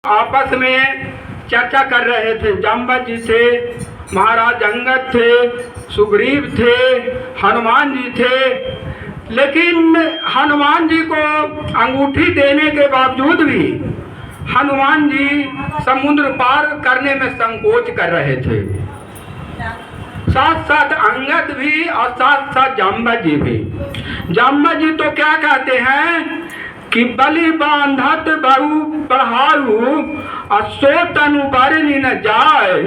आपस में चर्चा कर रहे थे। जाम्बवत जी थे, महाराज अंगद थे, सुग्रीव थे, हनुमान जी थे। लेकिन हनुमान जी को अंगूठी देने के बावजूद भी हनुमान जी समुद्र पार करने में संकोच कर रहे थे। साथ साथ अंगद भी और साथ साथ जाम्बवत जी भी। जाम्बवत जी तो क्या कहते हैं कि बलि बांधत बहु बढ़ाऊ और सो तनु बरनी न जाए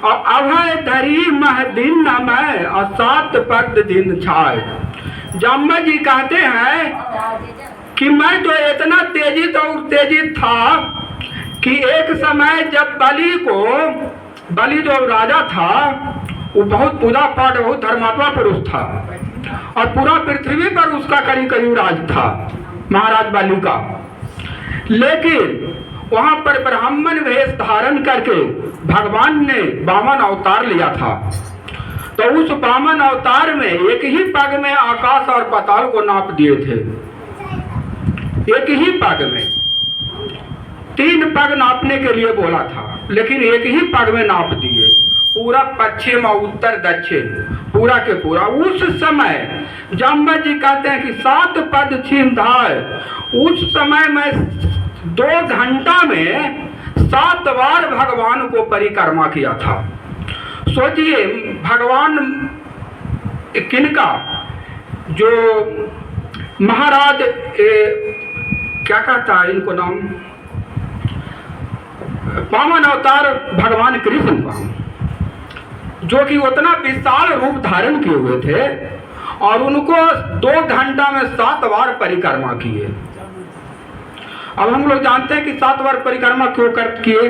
और अभय धरी मह दिन न मैं और सात पद दिन छाए। जाम्बवत जी कहते हैं कि मैं तो इतना तेजित था कि एक समय जब बलि जो राजा था वो बहुत पूजा पाठ, बहुत धर्मात्मा पुरुष था और पूरा पृथ्वी पर उसका करीब करीब राज था, महाराज बलि का। लेकिन वहां पर ब्राह्मण वेश धारण करके भगवान ने वामन अवतार लिया था। तो उस वामन अवतार में एक ही पग में आकाश और पाताल को नाप दिए थे। एक ही पग में 3 पग नापने के लिए बोला था, लेकिन एक ही पग में नाप दिए। पूरा पश्चिम और उत्तर दक्षिण पूरा के पूरा। उस समय जाम्बवत जी कहते हैं कि 7 पद छिंधाए। उस समय मैं 2 घंटा में 7 बार भगवान को परिक्रमा किया था। सोचिए भगवान किनका, जो महाराज क्या कहता है इनको नाम, वामन अवतार भगवान कृष्ण का, जो कि उतना विशाल रूप धारण किए हुए थे और उनको 2 घंटा में 7 बार परिक्रमा किए। अब हम लोग जानते हैं कि 7 बार परिक्रमा क्यों किए।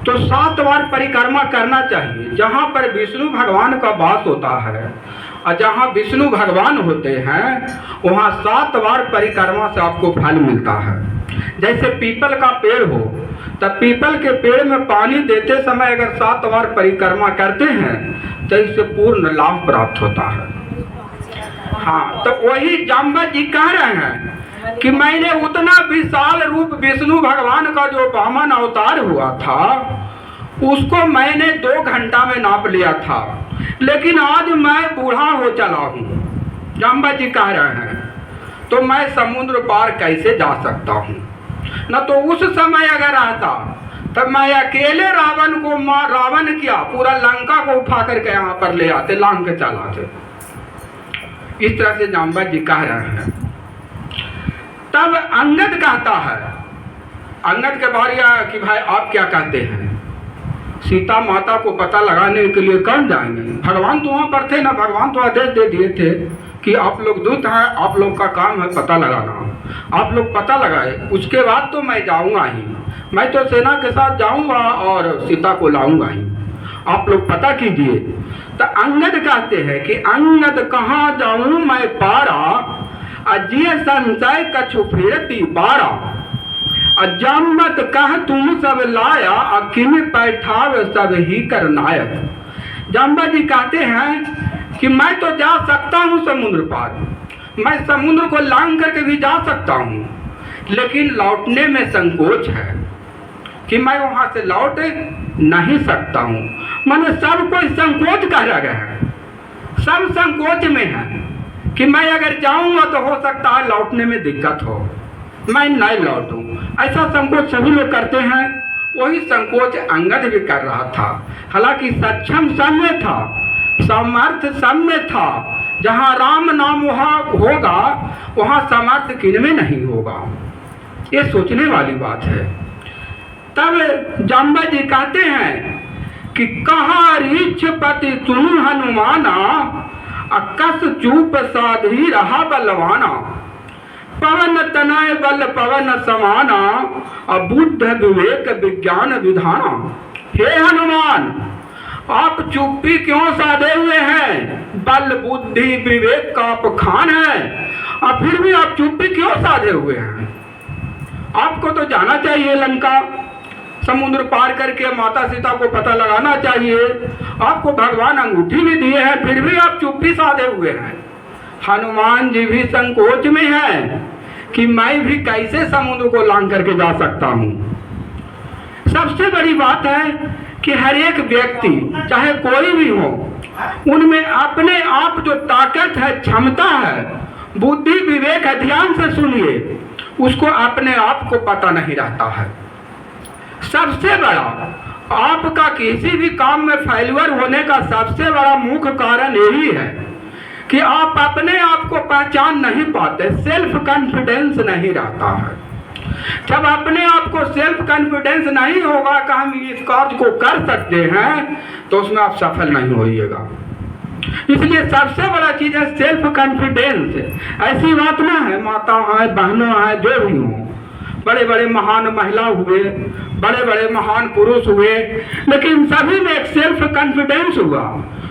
तो 7 बार परिक्रमा करना चाहिए। जहाँ पर विष्णु भगवान का वास होता है और जहाँ विष्णु भगवान होते हैं वहाँ 7 बार परिक्रमा से आपको फल मिलता है। जैसे पीपल का पेड़ हो, तब पीपल के पेड़ में पानी देते समय अगर 7 बार परिक्रमा करते हैं तो इससे पूर्ण लाभ प्राप्त होता है। हाँ, तो वही जाम्बवत जी कह रहे हैं कि मैंने उतना विशाल रूप विष्णु भगवान का जो वामन अवतार हुआ था उसको मैंने 2 घंटा में नाप लिया था, लेकिन आज मैं बूढ़ा हो चला हूँ। जाम्बवत जी कह रहे हैं तो मैं समुद्र पार कैसे जा सकता हूँ। न तो उस समय अगर आता तब मैं अकेले रावण क्या पूरा लंका को उठा करके यहाँ पर ले आते, लांग के चलाते। इस तरह से जाम्बवत जी कह रहे हैं। तब अंगद कहता है, अंगद के भारिया कि भाई आप क्या कहते हैं, सीता माता को पता लगाने के लिए कौन जाएंगे? भगवान तो वहाँ पर थे ना, भगवान तो आदेश दे दिए थे कि आप लोग दूत हैं, आप लोग का काम है पता लगाना। आप लोग पता लगाए, उसके बाद तो मैं जाऊँगा ही। मैं तो सेना के साथ जाऊँगा और सीता को लाऊँगा ही। आप लोग पता कीजिए। तो अंगद कहते हैं कि अंगद कहाँ जाऊँ मैं पारा, अजिय संशय कछु फिरती बारा। जाम्बवत कह तुम सब लाया, अकिन पैठाव सब ही कर नायक। जाम्बवत जी कहते हैं कि मैं तो जा सकता हूँ समुद्र पार, मैं समुद्र को लांग करके भी जा सकता हूँ, लेकिन लौटने में संकोच है कि मैं वहाँ से लौट नहीं सकता हूँ। मैंने सब कोई संकोच कर रहा है, सब संकोच में है कि मैं अगर जाऊँगा तो हो सकता है लौटने में दिक्कत हो, मैं नहीं लौटूँ। ऐसा संकोच सभी लोग करते हैं। वही संकोच अंगद भी कर रहा था। हालांकि सक्षम सब में था, समर्थ सब में था। जहाँ राम नाम वहाँ होगा वहाँ समर्थ किन में नहीं होगा, ये सोचने वाली बात है। तब जाम्बवत जी कहते हैं कि कहा रीछ पति सुनु हनुमाना, अकस चूप साधी रहा बलवाना। पवन तनय बल पवन समाना, अबुद्ध विवेक विज्ञान विधाना। हे हनुमान, आप चुप्पी क्यों साधे हुए हैं? बल बुद्धि विवेक का आप खान है और फिर भी आप चुप्पी क्यों साधे हुए हैं? आपको तो जाना चाहिए लंका, समुद्र पार करके माता सीता को पता लगाना चाहिए। आपको भगवान अंगूठी भी दिए हैं, फिर भी आप चुप्पी साधे हुए हैं। हनुमान जी भी संकोच में हैं कि मैं भी कैसे समुद्र को लांग करके जा सकता हूँ। सबसे बड़ी बात है कि हर एक व्यक्ति चाहे कोई भी हो, उनमें अपने आप जो ताकत है, क्षमता है, बुद्धि विवेक है, ध्यान से सुनिए, उसको अपने आप को पता नहीं रहता है। सबसे बड़ा आपका किसी भी काम में फेल्यूर होने का सबसे बड़ा मुख्य कारण यही है कि आप अपने आप को पहचान नहीं पाते, सेल्फ कॉन्फिडेंस नहीं रहता है। जब अपने आप को सेल्फ कॉन्फिडेंस नहीं होगा कि हम इस कार्य को कर सकते हैं, तो उसमें आप सफल नहीं होइएगा। इसलिए सबसे बड़ा चीज है सेल्फ कॉन्फिडेंस। ऐसी बात ना है, माता है, बहनों है, जो भी हो, बड़े बड़े महान महिला हुए, बड़े बड़े महान पुरुष हुए, लेकिन सभी में एक सेल्फ कॉन्फिडेंस हुआ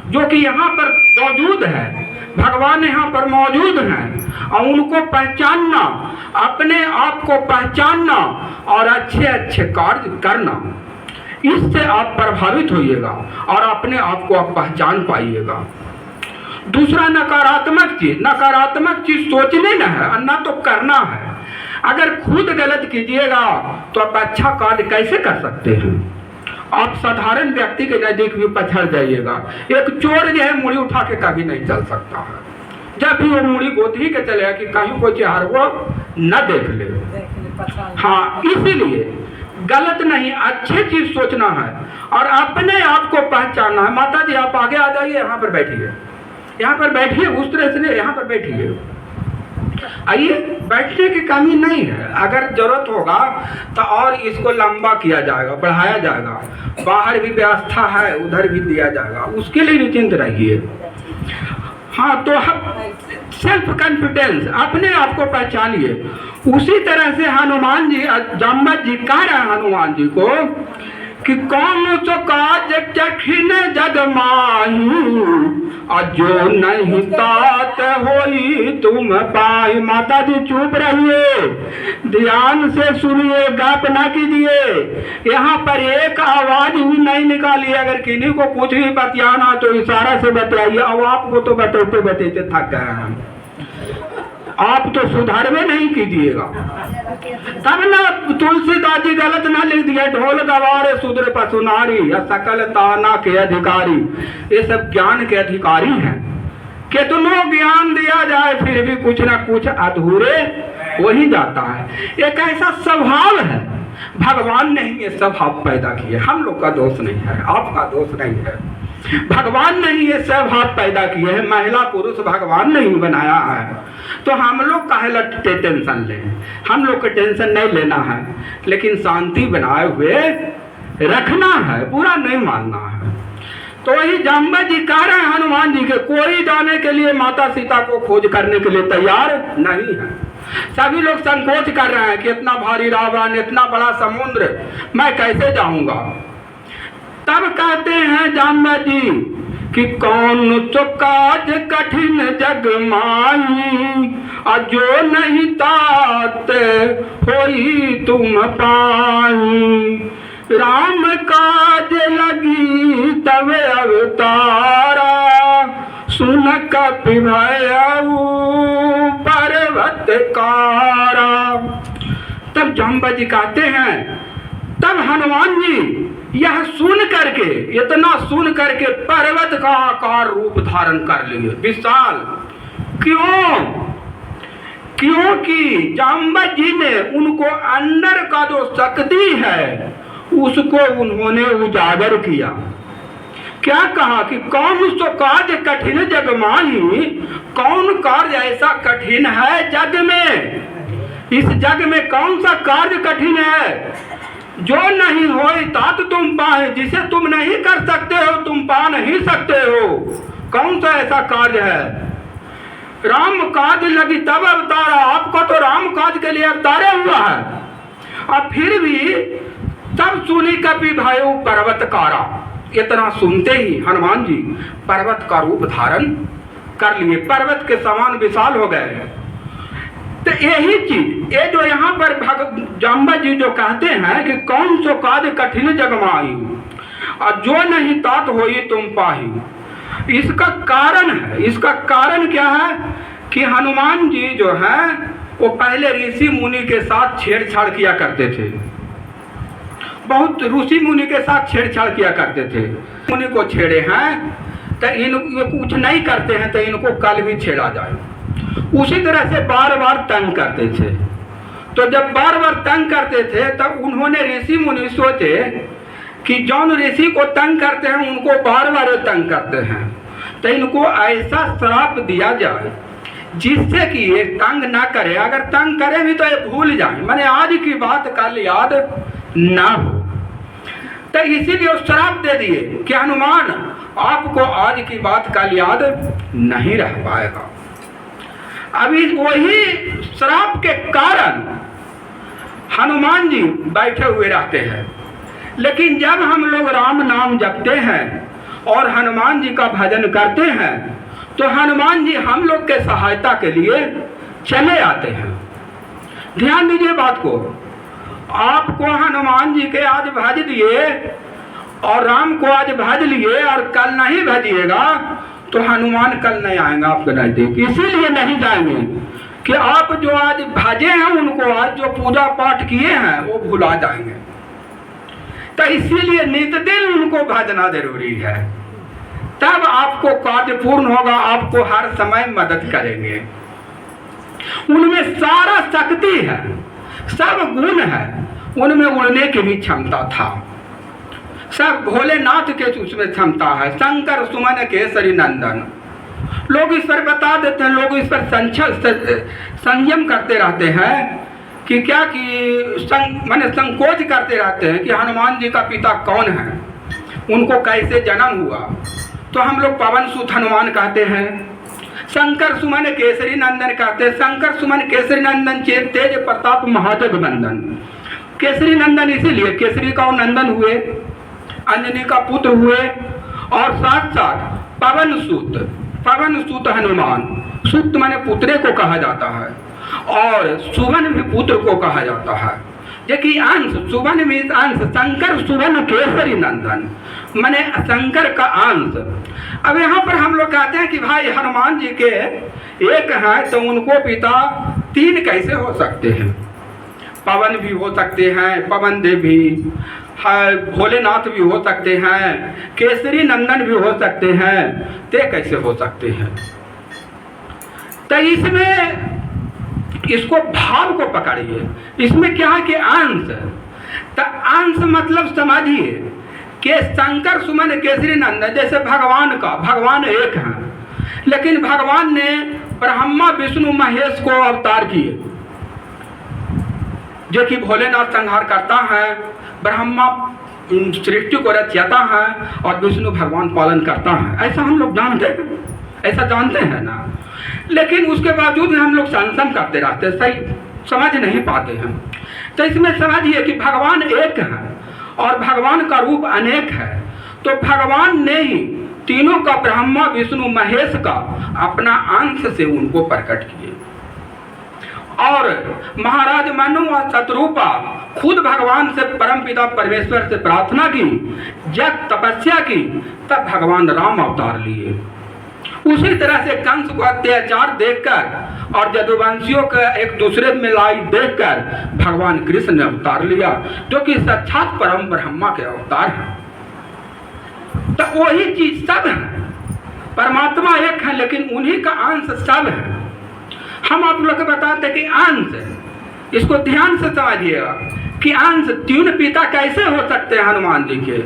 जो कि यहाँ पर मौजूद है। भगवान यहाँ पर मौजूद हैं और उनको पहचानना, अपने आप को पहचानना और अच्छे अच्छे कार्य करना, इससे आप प्रभावित होइएगा और अपने आप को आप पहचान पाइएगा। दूसरा नकारात्मक चीज सोचने न है और न तो करना है। अगर खुद गलत कीजिएगा तो आप अच्छा कार्य कैसे कर सकते हैं? आप साधारण व्यक्ति के नजदीक भी पछड़ जाइएगा। एक चोर जो है मुड़ी उठा के कभी नहीं चल सकता है, जब भी वो मुड़ी गोदी के चलेगा कि कहीं कोई चार वो न देख ले। हाँ, इसीलिए गलत नहीं, अच्छी चीज सोचना है और अपने आप को पहचानना है। माता जी आप आगे आ जाइए, यहाँ पर बैठिए, यहाँ पर बैठिए, उस तरह से यहाँ पर बैठिए। आइए, बैठने की कमी नहीं है, अगर जरूरत होगा तो और इसको लंबा किया जाएगा, बढ़ाया जाएगा, बाहर भी व्यवस्था है, उधर भी दिया जाएगा, उसके लिए निश्चिंत रहिए। हाँ, तो सेल्फ कॉन्फिडेंस, अपने आप को पहचानिए। उसी तरह से हनुमान जी, जाम्बत जी कह रहे हैं हनुमान जी को कि कौन सो काज कठिन जग माही, जो नहीं तात होई तुम पाई। माता जी चुप रहिए, ध्यान से सुनिए, गप ना कीजिए। यहाँ पर एक आवाज भी नहीं निकालिए। अगर किन्हीं को कुछ भी बतियाना तो इशारा से बताइए। अब आपको तो बताते बताते थक गए हैं, आप तो सुधार में नहीं कीजिएगा। तब ना तुलसीदास जी गलत ना लिख दिया, ढोल गवारे शूद्र पशुनारी या सकल ताना के अधिकारी। ये सब ज्ञान के अधिकारी हैं। कितनों ज्ञान दिया जाए फिर भी कुछ ना कुछ अधूरे वही जाता है। एक ऐसा स्वभाव है, भगवान ने ही ये स्वभाव पैदा किया, हम लोग का दोष नहीं है, आपका दोष नहीं है। भगवान ने ही ये स्वभाव पैदा किए हैं, महिला पुरुष भगवान ने ही बनाया है। तो हम लोग काहे टेंशन लें? हम लोग को टेंशन नहीं लेना है, लेकिन शांति बनाए हुए रखना है, बुरा नहीं मानना है। तो वही जाम्बत जी कह रहे हैं हनुमान जी के, कोई जाने के लिए माता सीता को खोज करने के लिए तैयार नहीं है। सभी लोग संकोच कर रहे हैं कि इतना भारी रावण, इतना बड़ा समुद्र, मैं कैसे जाऊंगा? तब कहते हैं जाम्बत जी कि कौन तो काज कठिन जग माही, जो नहीं तात होई तुम पाई। राम काज लगी तब अवतारा, सुन कपि भयउ पर्वत कारा। तब जाम्बत जी कहते हैं, तब हनुमान जी यह सुन करके, इतना सुन करके पर्वत का आकार रूप धारण कर लिए, विशाल। क्यों? क्योंकि जाम्बत जी ने उनको अंदर का जो शक्ति है उसको उन्होंने उजागर किया। क्या कहा कि कौन सो कार्य कठिन जग माही, कौन कार्य ऐसा कठिन है जग में? इस जग में कौन सा कार्य कठिन है जो नहीं होई तात तुम पाए? जिसे तुम नहीं कर सकते हो तुम पा नहीं सकते हो। कौन सा ऐसा कार्य है? राम काज लगी तब अवतारा, आपको तो राम काज के लिए अवतारे हुआ है। और फिर भी तब सुनी कपि भयउ पर्वतकारा, इतना सुनते ही हनुमान जी पर्वत का रूप धारण कर लिए, पर्वत के समान विशाल हो गए। तो यही चीज ये जो यहाँ पर जाम्बत जी जो कहते हैं कि कौन सो कार्य कठिन जग माही, और जो नहीं तात होई तुम पाही, इसका कारण है। इसका कारण क्या है कि हनुमान जी जो है वो पहले ऋषि मुनि के साथ छेड़छाड़ किया करते थे, बहुत ऋषि मुनि के साथ छेड़छाड़ किया करते थे। मुनि को छेड़े हैं तो ये कुछ नहीं करते हैं तो इनको कल भी छेड़ा जाए। उसी तरह से बार बार तंग करते थे। तो जब बार बार तंग करते थे तब उन्होंने ऋषि मुनि सोचे कि जौन ऋषि को तंग करते हैं उनको बार बार तंग करते हैं, तो इनको ऐसा श्राप दिया जाए जिससे कि ये तंग ना करे। अगर तंग करे भी तो ये भूल जाए, माने आज की बात कल याद ना हो। तो इसीलिए श्राप दे दिए कि हनुमान आपको आज की बात कल याद नहीं रह पाएगा। अभी वही श्राप के कारण हनुमान जी बैठे हुए रहते हैं। लेकिन जब हम लोग राम नाम जपते हैं और हनुमान जी का भजन करते हैं तो हनुमान जी हम लोग के सहायता के लिए चले आते हैं। ध्यान दीजिए बात को, आपको हनुमान जी के आज भज दिए और राम को आज भज लिए और कल नहीं भजिएगा तो हनुमान कल नहीं आएंगे आपके नजदीक। इसीलिए नहीं जाएंगे कि आप जो आज भजे हैं उनको, आज जो पूजा पाठ किए हैं वो भुला जाएंगे। तो इसीलिए नित दिन उनको भजना जरूरी है, तब आपको कार्य पूर्ण होगा, आपको हर समय मदद करेंगे। उनमें सारा शक्ति है, सब गुण है, उनमें उड़ने की भी क्षमता था, सब भोलेनाथ के उसमें क्षमता है। शंकर सुमन केसरी नंदन, लोग इस पर बता देते हैं, लोग इस पर संयम करते रहते हैं कि क्या कि माने संकोच करते रहते हैं कि हनुमान जी का पिता कौन है, उनको कैसे जन्म हुआ। तो हम लोग पवन सुत हनुमान कहते हैं, शंकर सुमन केसरी नंदन कहते हैं। शंकर सुमन केसरी नंदन तेज प्रताप महाजग बंदन। केसरी नंदन इसीलिए केसरी का नंदन हुए, अंजनी का पुत्र हुए, और साथ साथ पवन सुत हनुमान। सुत माने पुत्रे को कहा जाता है और सुवन भी पुत्र को कहा जाता है। देखिए अंश, सुवन में अंश, शंकर सुवन केसरी नंदन माने शंकर का अंश। अब यहाँ पर हम लोग कहते हैं कि भाई हनुमान जी के एक हैं तो उनको पिता तीन कैसे हो सकते हैं? पवन भी हो सकते हैं, पवन देव भी है, भोलेनाथ भी हो सकते हैं, केसरी नंदन भी हो सकते हैं, ते कैसे हो सकते हैं? तो इसमें इसको भाव को पकड़िए, इसमें क्या है कि अंश, तो अंश मतलब समझिए कि शंकर सुमन केसरी नंदन, जैसे भगवान एक हैं, लेकिन भगवान ने ब्रह्मा विष्णु महेश को अवतार किए। जो कि भोलेनाथ संहार करता है, ब्रह्मा सृष्टि को रचता है और विष्णु भगवान पालन करता है। ऐसा हम लोग जानते हैं, ऐसा जानते हैं ना, लेकिन उसके बावजूद हम लोग संशय करते रहते हैं, सही समझ नहीं पाते हैं। तो इसमें समझिए कि भगवान एक है और भगवान का रूप अनेक है। तो भगवान ने ही तीनों का, ब्रह्मा विष्णु महेश का, अपना अंश से उनको प्रकट किए। और महाराज मनु और शत्रुपा खुद भगवान से, परमपिता परमेश्वर से प्रार्थना की, जब तपस्या की, तब भगवान राम अवतार लिए। उसी तरह से कंस को अत्याचार देखकर और जदुवंशियों का एक दूसरे में लड़ाई देखकर भगवान कृष्ण ने अवतार लिया, जो कि साक्षात परम ब्रह्मा के अवतार हैं। तो वही चीज सब है, परमात्मा एक है लेकिन उन्हीं का अंश सब है। हम आप लोग को बताते हैं कि अंश, इसको ध्यान से समझिएगा कि अंश, तीन पिता कैसे हो सकते हैं हनुमान जी के?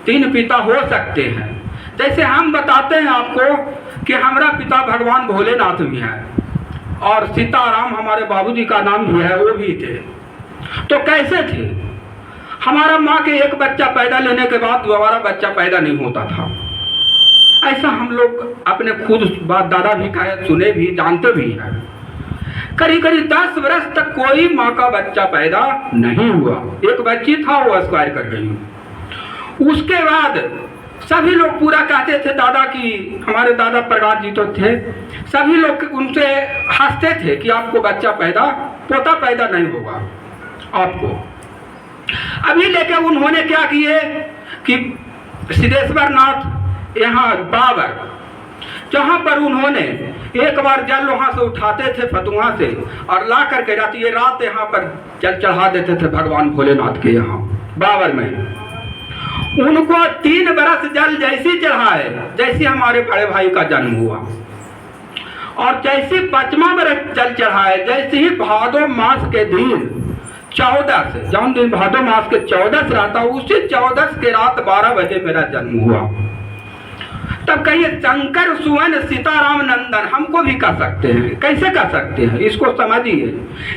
तीन पिता हो सकते हैं। जैसे हम बताते हैं आपको कि हमारा पिता भगवान भोलेनाथ भी है और सीताराम हमारे बाबूजी का नाम भी है, वो भी थे। तो कैसे थे? हमारा माँ के एक बच्चा पैदा लेने के बाद दोबारा बच्चा पैदा नहीं होता था। ऐसा हम लोग अपने खुद बात दादा भी कहे, सुने भी, जानते भी हैं। करीब 10 वर्ष तक कोई माँ का बच्चा पैदा नहीं हुआ। एक बच्ची था, वो एक्सपायर कर गई। उसके बाद सभी लोग पूरा कहते थे दादा की, हमारे दादा प्रकाश जी तो थे, सभी लोग उनसे हंसते थे कि आपको बच्चा पोता पैदा नहीं होगा आपको। अभी लेकर उन्होंने क्या किए कि सिद्धेश्वर नाथ यहाँ बाबर, जहाँ पर उन्होंने एक बार जल वहाँ से उठाते थे फतुहा से और ला करके रात यहाँ पर जल चढ़ा देते थे भगवान भोलेनाथ के यहाँ बाबर में। उनको 3 बरस जल जैसी चढ़ाए जैसे हमारे बड़े भाई का जन्म हुआ, और जैसे 5वां बरस जल चढ़ाए जैसे ही भादो मास के दिन 14 से, जौन दिन भादो मास के 14 रहता उसी 14 के रात 12 बजे मेरा जन्म हुआ। तब कहिए शंकर सुवन सीताराम नंदन हमको भी कर सकते हैं, कैसे कर सकते हैं इसको समझिए।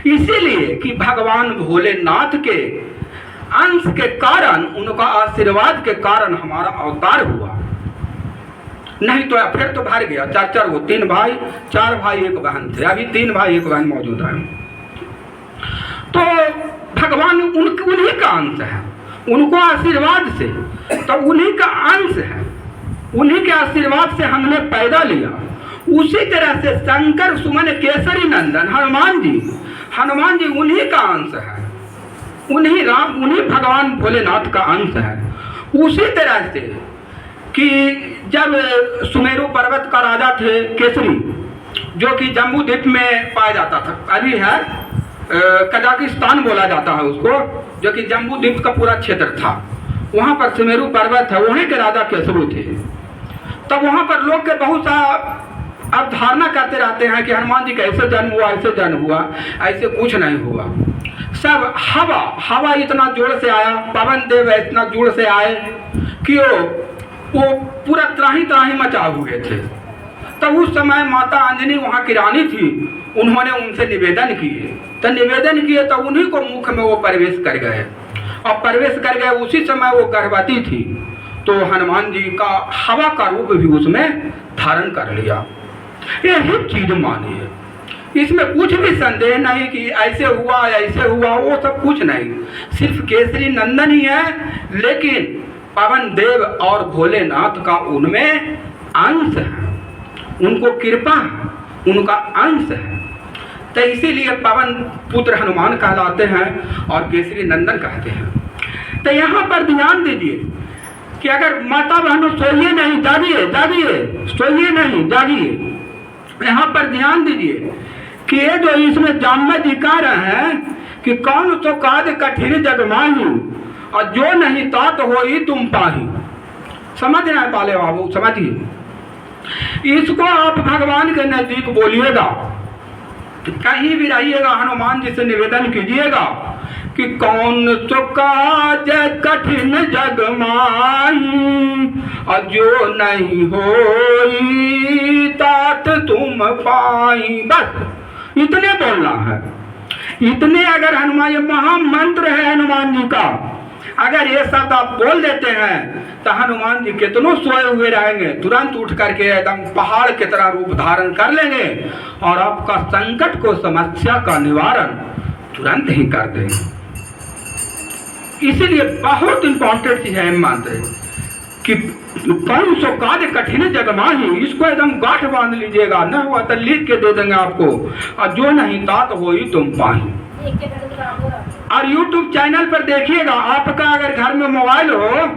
इसीलिए कि भगवान भोलेनाथ के अंश के कारण, उनका आशीर्वाद के कारण हमारा अवतार हुआ, नहीं तो फिर तो भर गया। 4 वो 3 भाई 4 भाई 1 बहन थे, अभी 3 भाई 1 बहन मौजूद है। तो भगवान उन्हीं का अंश है, उनको आशीर्वाद से, तो उन्हीं का अंश है, उन्हीं के आशीर्वाद से हमने पैदा लिया। उसी तरह से शंकर सुमन केसरी नंदन हनुमान जी उन्हीं का अंश है, उन्हीं भगवान भोलेनाथ का अंश है। उसी तरह से कि जब सुमेरु पर्वत का राजा थे केसरी, जो कि जम्बू द्वीप में पाया जाता था, अभी है कजाकिस्तान बोला जाता है उसको, जो कि जम्बू द्वीप का पूरा क्षेत्र था, वहाँ पर सुमेरु पर्वत है, वहीं के राजा केसरू थे। तब वहाँ पर लोग के बहुत सा अब धारणा करते रहते हैं कि हनुमान जी का ऐसे जन्म हुआ, ऐसे जन्म हुआ, ऐसे कुछ नहीं हुआ। सब हवा इतना जोर से आया, पवन देव इतना जोर से आए कि वो पूरा त्राही मचा हुए थे। तब उस समय माता अंजनी वहाँ की रानी थी, उन्होंने उनसे निवेदन किए तो उन्हीं को मुख में वो प्रवेश कर गए, और प्रवेश कर गए उसी समय वो गर्भवती थी, तो हनुमान जी का हवा का रूप भी उसमें धारण कर लिया। यही चीज मानिए, इसमें कुछ भी संदेह नहीं कि ऐसे हुआ वो सब कुछ नहीं, सिर्फ केसरी नंदन ही है, लेकिन पवन देव और भोलेनाथ का उनमें अंश है, उनको कृपा है, उनका अंश है। तो इसीलिए पवन पुत्र हनुमान कहलाते हैं और केसरी नंदन कहते हैं। तो यहाँ पर ध्यान दीजिए कि अगर माता बहनों सोइए नहीं, जागिए, सोइए नहीं, जागिए। यहाँ पर ध्यान दीजिए कि ये जो इसमें जामवंत जी कह रहे हैं कि कौन तो काज कठिन जग माही, और जो नहीं तात होई तुम पाही। समझ रहे हैं पाले बाबू, समझिए। इसको आप भगवान के नजदीक बोलिएगा, कहीं भी रहिएगा, हनुमान जी से निवेदन कीजिएगा कि कौन तो काज कठिन जग माही, और जो नहीं होई तात तुम पाई। बस इतने बोलना है, इतने अगर हनुमान, ये महामंत्र है हनुमान जी का, अगर ये शब्द आप बोल देते हैं तो हनुमान जी कितनों सोए हुए रहेंगे, तुरंत उठ करके एकदम पहाड़ की तरह रूप धारण कर लेंगे और आपका संकट को, समस्या का निवारण तुरंत ही कर देंगे। इसीलिए बहुत इंपॉर्टेंट चीज है मंत्र कि कौन सो कार्य कठिन जग माही, इसको एकदम गांठ बांध लीजिएगा, न हुआ तो लिख के दे देंगे आपको, और जो नहीं तात होई तुम पाही। और YouTube चैनल पर देखिएगा, आपका अगर घर में मोबाइल हो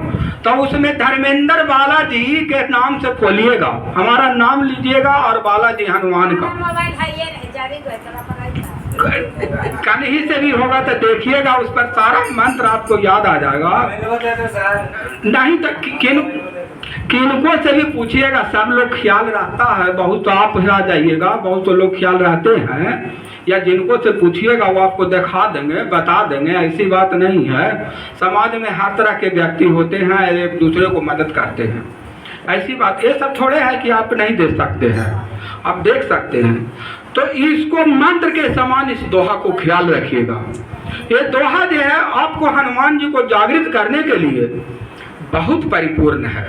तो उसमें धर्मेंद्र बालाजी के नाम से खोलिएगा, हमारा नाम लीजिएगा और बालाजी हनुमान का कन्ही से भी होगा तो देखिएगा, उस पर सारा मंत्र आपको याद आ जाएगा। नहीं तो किनको से भी पूछिएगा, सब लोग ख्याल रखता है, बहुत तो आप आ जाइएगा, बहुत तो लोग ख्याल रहते हैं, या जिनको से पूछिएगा वो आपको दिखा देंगे, बता देंगे, ऐसी बात नहीं है। समाज में हर तरह के व्यक्ति होते हैं, एक दूसरे को मदद करते हैं, ऐसी बात, ये सब थोड़े है कि आप नहीं दे सकते हैं, आप देख सकते हैं। तो इसको मंत्र के समान इस दोहा को ख्याल रखिएगा। ये दोहा जो है आपको हनुमान जी को जागृत करने के लिए बहुत परिपूर्ण है।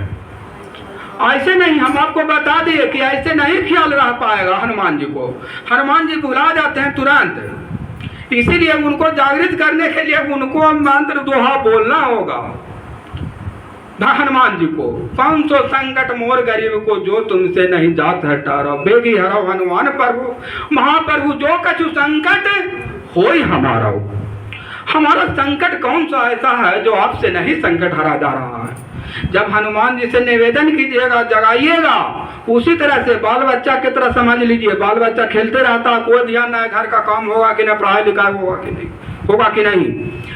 ऐसे नहीं, हम आपको बता दिए कि ऐसे नहीं ख्याल रह पाएगा हनुमान जी को, हनुमान जी भुला जाते हैं तुरंत। इसीलिए उनको जागृत करने के लिए उनको मंत्र दोहा बोलना होगा। हनुमान जी को, 500 संकट मोर गरीब को, जो तुमसे नहीं जात है टारो, बेगी हरो हनुमान प्रभु महाप्रभु, जो कछु संकट होई हमारा। हमारा संकट कौन सा ऐसा है जो आपसे नहीं संकट हरा जा रहा है। जब हनुमान जी से निवेदन कीजिएगा, जगाइएगा, उसी तरह से बाल बच्चा की तरह समझ लीजिए, बाल बच्चा खेलते रहता, कोई ध्यान ना है, घर का काम होगा कि ना, पढ़ाई लिखाई होगा कि नहीं, होगा कि नहीं?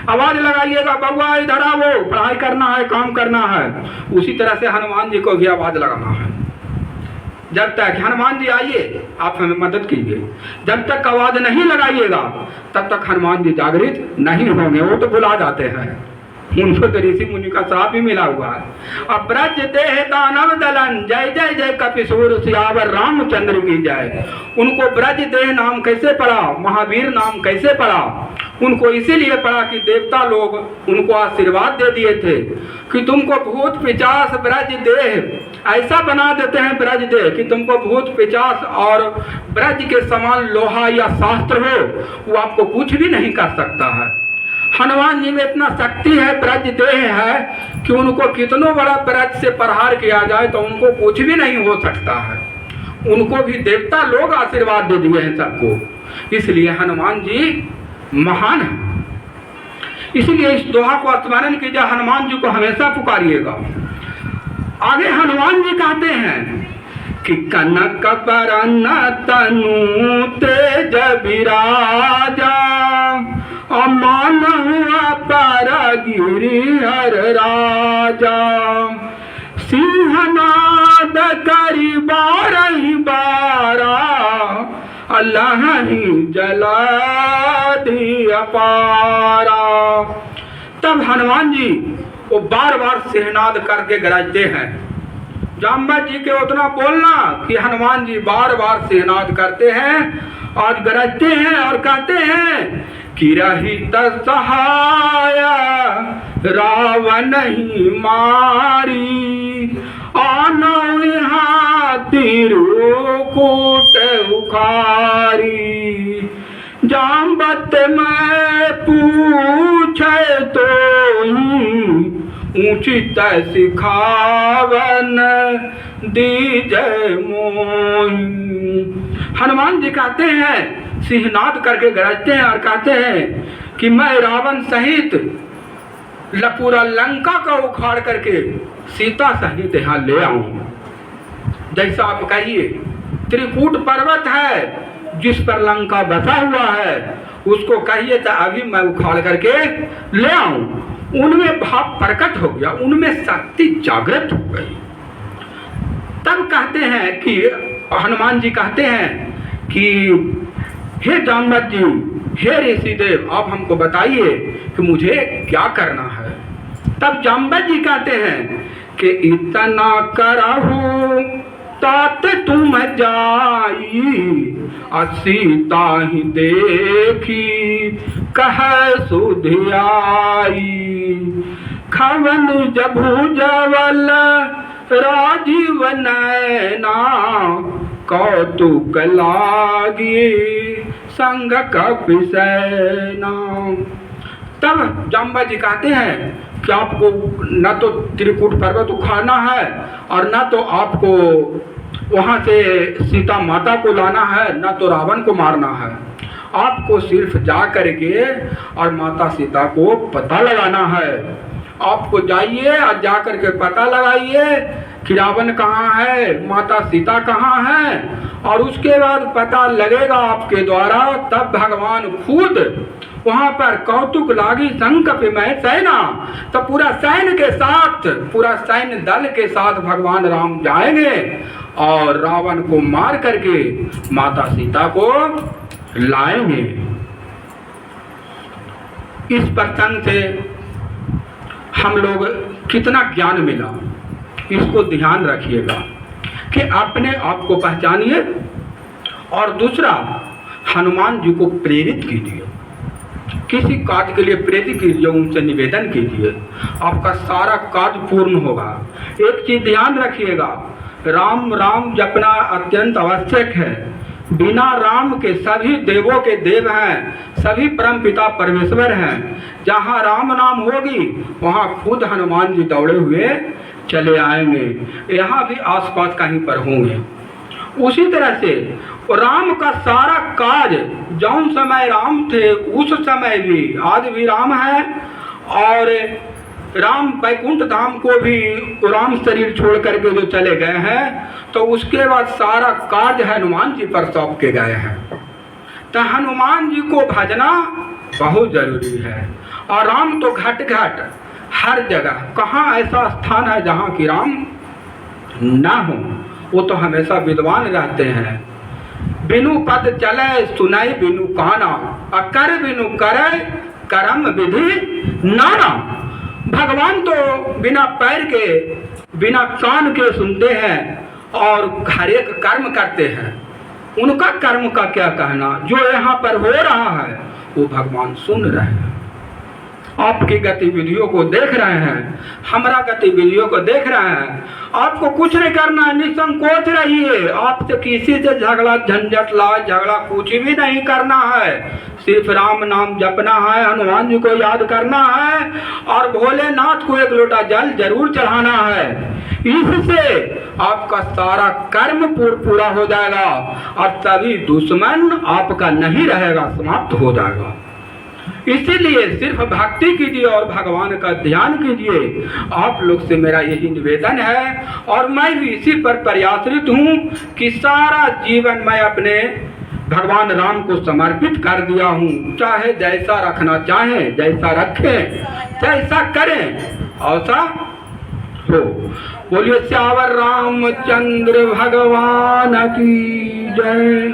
आवाज लगाइएगा, बउआ इधर आओ, पढ़ाई करना है, काम करना है। उसी तरह से हनुमान जी को भी आवाज लगाना है। जब तक हनुमान जी आइए, आप हमें मदद कीजिए, जब तक आवाज नहीं लगाइएगा तब तक हनुमान जी जागृत नहीं होंगे। वो तो बुला जाते हैं, उनको तो ऋषि मुनि का श्राप भी मिला हुआ है। अब ब्रज देह दानव दलन, जय जय जय कपिसूर सियावर रामचंद्र की जय। उनको ब्रज देह नाम कैसे पड़ा, महावीर नाम कैसे पड़ा? उनको इसीलिए पड़ा कि देवता लोग उनको आशीर्वाद दे दिए थे कि तुमको भूत पिचास ब्रज देह ऐसा बना देते हैं, ब्रज देह कि तुमको भूत पिचास और ब्रज के समान लोहा या शास्त्र हो, वो आपको कुछ भी नहीं कर सकता है। हनुमान जी में इतना शक्ति है, ब्रज देह है कि उनको कितनों बड़ा ब्रज से प्रहार किया जाए तो उनको कुछ भी नहीं हो सकता है। उनको भी देवता लोग आशीर्वाद दे दिए हैं सबको, इसलिए हनुमान जी महान है। इसलिए इस दोहा को स्मरण कीजिए, हनुमान जी को हमेशा पुकारिएगा। आगे हनुमान जी कहते हैं कि कनक बरन तनु तेज विराजा, मानहुआ पर गिरिहर राजा, सिंहनाद करी बारही बारा, अल्लाह ही जला दिया पारा। तब हनुमान जी वो बार बार सिंहनाद करके गरजते हैं। जाम्बत जी के उतना बोलना कि हनुमान जी बार बार सिंहनाद करते हैं और गरजते हैं और कहते हैं कि रहित सहाया रावण ही मारी, आनो यहाँ तिरुकूट उखारी, जाम्बत में पूछे तो उचित सिखावन दीजय मोहि। हनुमान जी कहते हैं, सिंहनाद करके गरजते हैं और कहते हैं कि मैं रावण सहित पूरा लंका का उखाड़ करके सीता सहित यहाँ ले आऊं। जैसा आप कहिए, त्रिकूट पर्वत है जिस पर लंका बसा हुआ है, उसको कहिए तो अभी मैं उखाड़ करके ले आऊं। उनमें भाव प्रकट हो गया, उनमें शक्ति जागृत हो गई। तब कहते हैं कि हनुमान जी कहते हैं कि हे जाम्बत जी, हे ऋषिदेव, आप हमको बताइए कि मुझे क्या करना है। तब जाम्बत जी कहते हैं कि इतना करहु तात तुम जाई, सीता ही देखी कह सुधियाई, खवन जभु जवल राजीव नैना, कौतुक लागी संग कपिसैना। तब जाम्बत जी कहते हैं कि आपको न तो त्रिकूट पर्वत उखाड़ना है और न तो आपको वहाँ से सीता माता को लाना है, न तो रावण को मारना है। आपको सिर्फ जा करके और माता सीता को पता लगाना है। आपको जाइए और जा करके पता लगाइए कि रावण कहाँ है, माता सीता कहाँ है, और उसके बाद पता लगेगा आपके द्वारा, तब भगवान खुद वहाँ पर कौतुक लागी संकप में सेना, तो पूरा सैन्य के साथ, पूरा सैन्य दल के साथ भगवान राम जाएंगे और रावण को मार करके माता सीता को लाएंगे। इस प्रसंग से हम लोग कितना ज्ञान मिला, इसको ध्यान रखिएगा कि अपने आप को पहचानिए और दूसरा हनुमान जी को प्रेरित कीजिए, किसी कार्य के लिए प्रेरित कीजिए, उनसे निवेदन कीजिए, आपका सारा कार्य पूर्ण होगा। एक चीज ध्यान रखिएगा, राम राम जपना अत्यंत आवश्यक है। बिना राम के सभी देवों के देव हैं, सभी परम पिता परमेश्वर हैं। जहाँ राम नाम होगी वहाँ खुद हनुमान जी दौड़े हुए चले आएंगे, यहाँ भी आसपास कहीं पर होंगे। उसी तरह से राम का सारा काज, जौन समय राम थे उस समय भी आज भी राम है, और राम वैकुंठ धाम को भी राम शरीर छोड़ करके जो चले गए हैं, तो उसके बाद सारा कार्य हनुमान जी पर सौंप के गए हैं। तो हनुमान जी को भजना बहुत जरूरी है। और राम तो घट घट हर जगह, कहाँ ऐसा स्थान है जहाँ की राम ना हो, वो तो हमेशा विद्वान रहते हैं। बिनु पद चले सुनाई बिनु काना, अकर बिनु करे कर्म विधि नाना। भगवान तो बिना पैर के बिना कान के सुनते हैं और हर एक कर्म करते हैं। उनका कर्म का क्या कहना, जो यहाँ पर हो रहा है वो भगवान सुन रहे हैं। आपकी गतिविधियों को देख रहे हैं, हमारा गतिविधियों को देख रहे हैं। आपको कुछ नहीं करना है, निसंकोच रहिए। आपसे किसी से झगड़ा झंझट लाज झगड़ा कुछ भी नहीं करना है। सिर्फ राम नाम जपना है, हनुमान जी को याद करना है और भोलेनाथ को एक लोटा जल जरूर चढ़ाना है। इससे आपका सारा कर्म पूरा हो जाएगा और तभी दुश्मन आपका नहीं रहेगा, समाप्त हो जाएगा। इसीलिए सिर्फ भक्ति कीजिए और भगवान का ध्यान कीजिए। आप लोग से मेरा यही निवेदन है और मैं भी इसी पर प्रयासरत हूँ कि सारा जीवन मैं अपने भगवान राम को समर्पित कर दिया हूँ। चाहे जैसा रखना चाहें, जैसा रखें, जैसा करें, ऐसा हो। बोलिए श्यावर रामचंद्र भगवान की जय,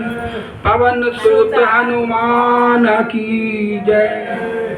पवन सुत हनुमान की जय।